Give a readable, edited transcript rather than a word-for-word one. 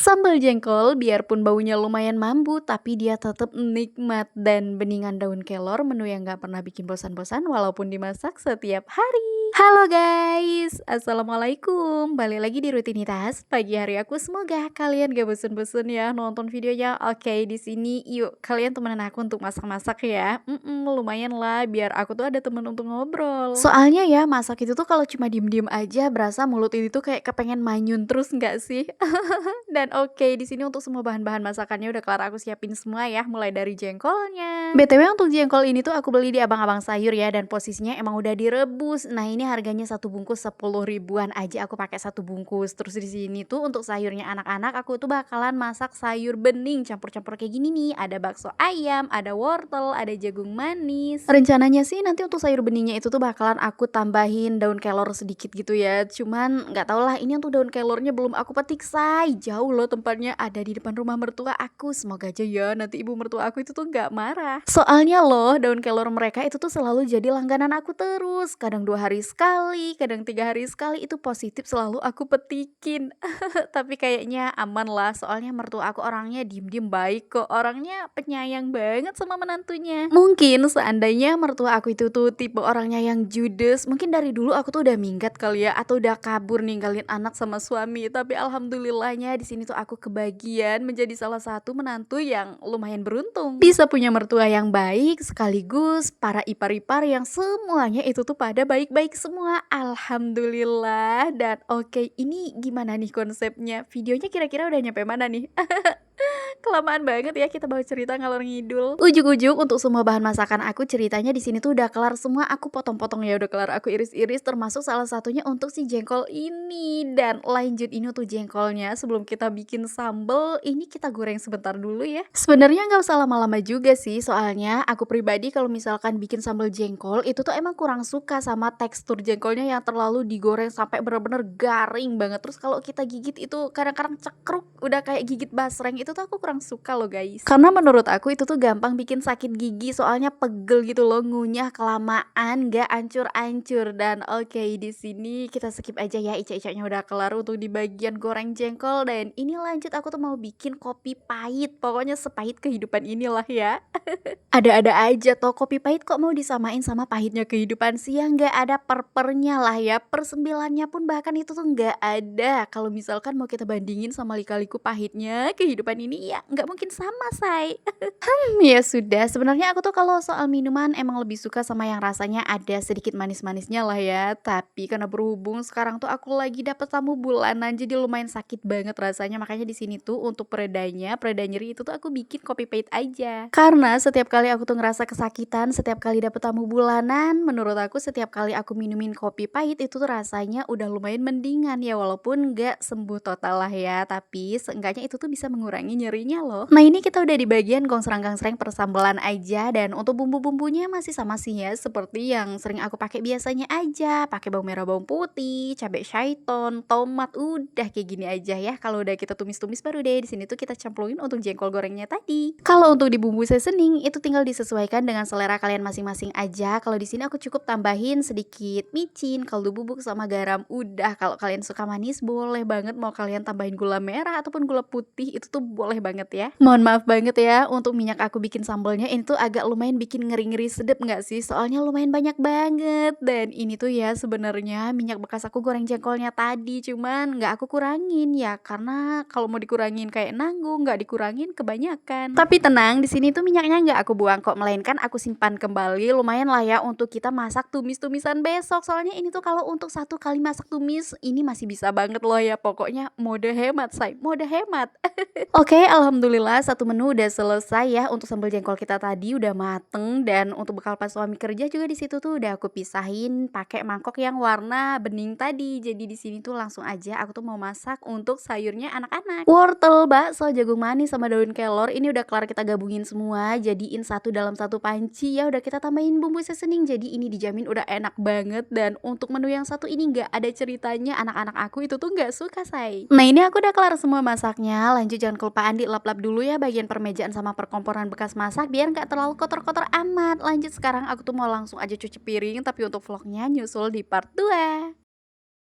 Sambal jengkol biarpun baunya lumayan mambu, tapi dia tetap nikmat dan beningan daun kelor menu yang gak pernah bikin bosan-bosan walaupun dimasak setiap hari. Halo guys, assalamualaikum. Balik lagi di rutinitas pagi hari aku. Semoga kalian gak bosan-bosan ya nonton videonya. Oke, di sini yuk kalian temenin aku untuk masak-masak ya. Lumayan lah biar aku tuh ada temen untuk ngobrol. Soalnya ya masak itu tuh kalau cuma diem-diem aja berasa mulut ini tuh kayak kepengen manyun terus nggak sih? Dan oke, di sini untuk semua bahan-bahan masakannya udah kelar aku siapin semua ya, mulai dari jengkolnya. BTW untuk jengkol ini tuh aku beli di abang-abang sayur ya, dan posisinya emang udah direbus. Nah, ini harganya satu bungkus 10 ribuan aja, aku pakai satu bungkus. Terus di sini tuh untuk sayurnya anak-anak aku tuh bakalan masak sayur bening campur-campur kayak gini nih. Ada bakso ayam, ada wortel, ada jagung manis. Rencananya sih nanti untuk sayur beningnya itu tuh bakalan aku tambahin daun kelor sedikit gitu ya. Cuman nggak tau lah, ini untuk daun kelornya belum aku petik say. Jauh loh tempatnya, ada di depan rumah mertua aku. Semoga aja ya nanti ibu mertua aku itu tuh gak marah. Soalnya loh daun kelor mereka itu tuh selalu jadi langganan aku terus. Kadang 2 hari sekali, kadang 3 hari sekali, itu positif selalu aku petikin. Tapi kayaknya aman lah, soalnya mertua aku orangnya diem-diem baik kok. Orangnya penyayang banget sama menantunya. Mungkin seandainya mertua aku itu tuh tipe orangnya yang judes, mungkin dari dulu aku tuh udah minggat kali ya, atau udah kabur ninggalin anak sama suami. Tapi alhamdulillahnya di sini tuh aku kebagian menjadi salah satu menantu yang lumayan beruntung. Bisa punya mertua yang baik, sekaligus para ipar-ipar yang semuanya itu tuh pada baik-baik semua. Alhamdulillah. Dan oke, ini gimana nih konsepnya? Videonya kira-kira udah nyampe mana nih? Kelamaan banget ya kita bawa cerita ngalor ngidul. Ujuk-ujuk untuk semua bahan masakan aku, ceritanya di sini tuh udah kelar semua, aku potong-potong ya, udah kelar aku iris-iris, termasuk salah satunya untuk si jengkol ini. Dan lanjut ini untuk jengkolnya, sebelum kita bikin sambal, ini kita goreng sebentar dulu ya. Sebenarnya nggak usah lama-lama juga sih, soalnya aku pribadi kalau misalkan bikin sambal jengkol itu tuh emang kurang suka sama tekstur jengkolnya yang terlalu digoreng sampai bener-bener garing banget. Terus kalau kita gigit itu kadang-kadang cekruk, udah kayak gigit basreng, itu tuh aku kurang suka loh guys. Karena menurut aku itu tuh gampang bikin sakit gigi, soalnya pegel gitu loh, ngunyah kelamaan gak ancur-ancur. Dan oke, di sini kita skip aja ya, ica-icanya udah kelar untuk di bagian goreng jengkol. Dan ini lanjut aku tuh mau bikin kopi pahit, pokoknya sepahit kehidupan inilah ya. Ada-ada aja toh, kopi pahit kok mau disamain sama pahitnya kehidupan sih? Ya nggak ada perpernya lah ya, persembilannya pun bahkan itu tuh nggak ada. Kalau misalkan mau kita bandingin sama lika-liku pahitnya kehidupan ini, ya nggak mungkin sama say. Ya sudah, sebenarnya aku tuh kalau soal minuman emang lebih suka sama yang rasanya ada sedikit manis-manisnya lah ya. Tapi karena berhubung sekarang tuh aku lagi dapet tamu bulanan, jadi lumayan sakit banget rasanya. Makanya di sini tuh untuk pereda nyeri itu tuh aku bikin kopi pahit aja. Karena setiap kali aku tuh ngerasa kesakitan, setiap kali dapet tamu bulanan, menurut aku setiap kali aku minumin kopi pahit itu tuh rasanya udah lumayan mendingan ya, walaupun nggak sembuh total lah ya, tapi seenggaknya itu tuh bisa mengurangi nyerinya loh. Nah, ini kita udah di bagian gong serang persambelan aja, dan untuk bumbu-bumbunya masih sama sih ya, seperti yang sering aku pakai biasanya aja. Pakai bawang merah, bawang putih, cabai syaiton, tomat, udah kayak gini aja ya. Kalau udah kita tumis-tumis baru deh di sini tuh kita cemplungin untuk jengkol gorengnya tadi. Kalau untuk di bumbu seasoning itu tinggal disesuaikan dengan selera kalian masing-masing aja. Kalau di sini aku cukup tambahin sedikit micin, kaldu bubuk sama garam. Udah, kalau kalian suka manis boleh banget mau kalian tambahin gula merah ataupun gula putih, itu tuh boleh banget ya. Mohon maaf banget ya untuk minyak aku bikin sambalnya ini tuh agak lumayan bikin ngeri-ngeri sedep nggak sih? Soalnya lumayan banyak banget. Dan ini tuh ya sebenarnya minyak bekas aku goreng jengkolnya tadi, cuman nggak aku kurangin ya, karena kalau mau dikurangin kayak nanggung, nggak dikurangin kebanyakan. Tapi tenang, di sini tuh minyaknya nggak aku buang kok, melainkan aku simpan kembali. Lumayan lah ya untuk kita masak tumis-tumisan besok. Soalnya ini tuh kalau untuk satu kali masak tumis ini masih bisa banget loh ya. Pokoknya mode hemat say, mode hemat. Oke, alhamdulillah satu menu udah selesai ya. Untuk sambal jengkol kita tadi udah mateng, dan untuk bekal pas suami kerja juga di situ tuh udah aku pisahin pakai mangkok yang warna bening tadi. Jadi di sini tuh langsung aja aku tuh mau masak untuk sayurnya anak-anak. Wortel, bakso, jagung manis sama daun kelor ini udah kelar kita gabungin semua, jadiin satu dalam satu panci ya. Udah kita tambahin bumbu seasoning, jadi ini dijamin udah enak banget. Dan untuk menu yang satu ini nggak ada ceritanya, anak-anak aku itu tuh nggak suka say. Nah, ini aku udah kelar semua masaknya. Lanjut, jangan kelupaan dilap-lap dulu ya bagian permejaan sama perkomporan bekas masak biar nggak terlalu kotor-kotor amat. Lanjut, sekarang aku tuh mau langsung aja cuci piring, tapi untuk vlognya nyusul di part 2.